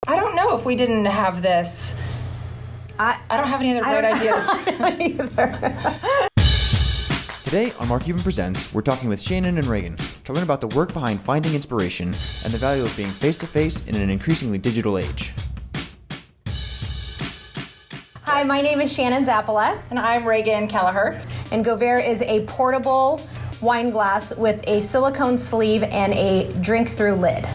I don't know if we didn't have this. I don't have any other great ideas. I don't either. Today on Mark Cuban Presents, we're talking with Shannon and Regan to learn about the work behind finding inspiration and the value of being face-to-face in an increasingly digital age. Hi, my name is Shannon Zappola. And I'm Regan Kelleher. And Goverre is a portable wine glass with a silicone sleeve and a drink-through lid.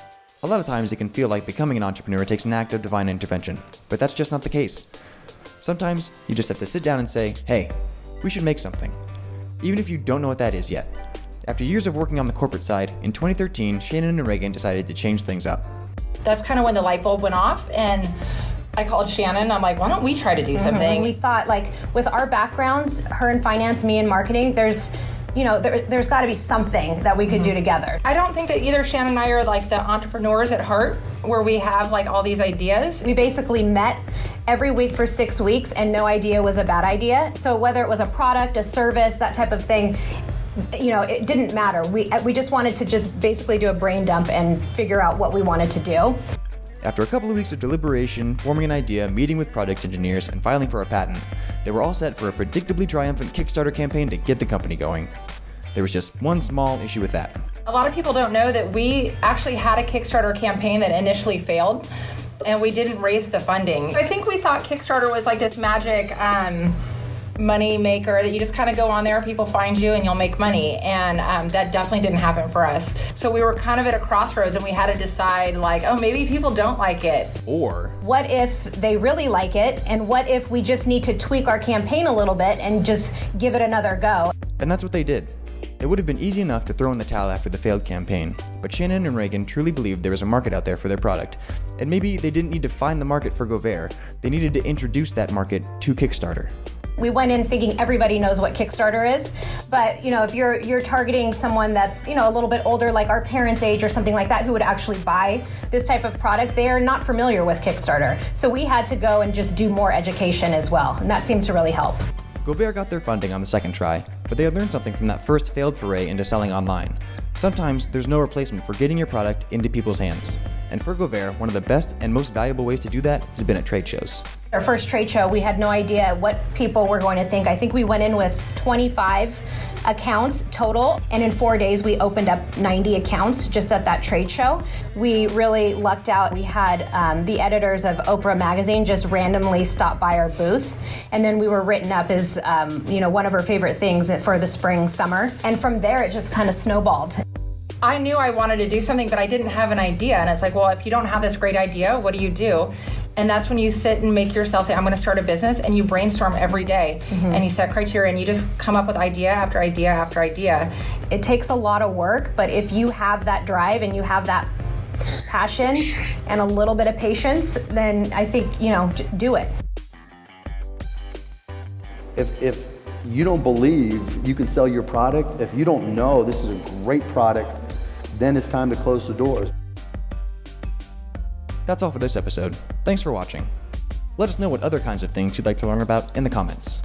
A lot of times it can feel like becoming an entrepreneur takes an act of divine intervention, but that's just not the case. Sometimes you just have to sit down and say, hey, we should make something, even if you don't know what that is yet. After years of working on the corporate side, in 2013, Shannon and Regan decided to change things up. That's kind of when the light bulb went off, and I called Shannon. I'm like, why don't we try to do something? We thought, like, with our backgrounds, her in finance, me in marketing, there's got to be something that we could do together. I don't think that either Shannon and I are like the entrepreneurs at heart, where we have like all these ideas. We basically met every week for 6 weeks, and no idea was a bad idea. So whether it was a product, a service, that type of thing, it didn't matter. We just wanted to just basically do a brain dump and figure out what we wanted to do. After a couple of weeks of deliberation, forming an idea, meeting with product engineers, and filing for a patent, they were all set for a predictably triumphant Kickstarter campaign to get the company going. There was just one small issue with that. A lot of people don't know that we actually had a Kickstarter campaign that initially failed, and we didn't raise the funding. I think we thought Kickstarter was like this magic money maker that you just kind of go on there, people find you, and you'll make money. And that definitely didn't happen for us. So we were kind of at a crossroads, and we had to decide, like, oh, maybe people don't like it. Or what if they really like it, and what if we just need to tweak our campaign a little bit and just give it another go? And that's what they did. It would have been easy enough to throw in the towel after the failed campaign, but Shannon and Regan truly believed there was a market out there for their product. And maybe they didn't need to find the market for Goverre, they needed to introduce that market to Kickstarter. We went in thinking everybody knows what Kickstarter is, but if you're targeting someone that's a little bit older, like our parents' age or something like that, who would actually buy this type of product, they are not familiar with Kickstarter. So we had to go and just do more education as well, and that seemed to really help. Goverre got their funding on the second try, but they had learned something from that first failed foray into selling online. Sometimes there's no replacement for getting your product into people's hands. And for Goverre, one of the best and most valuable ways to do that has been at trade shows. Our first trade show, we had no idea what people were going to think. I think we went in with 25 accounts total, and in 4 days we opened up 90 accounts just at that trade show. We really lucked out. We had the editors of Oprah magazine just randomly stop by our booth, and then we were written up as one of our favorite things for the spring, summer, and from there it just kind of snowballed. I knew I wanted to do something, but I didn't have an idea, and it's like, well, if you don't have this great idea, what do? And that's when you sit and make yourself say, I'm going to start a business, and you brainstorm every day, and you set criteria, and you just come up with idea after idea after idea. It takes a lot of work, but if you have that drive and you have that passion and a little bit of patience, then I think, do it. If you don't believe you can sell your product, if you don't know this is a great product, then it's time to close the doors. That's all for this episode. Thanks for watching. Let us know what other kinds of things you'd like to learn about in the comments.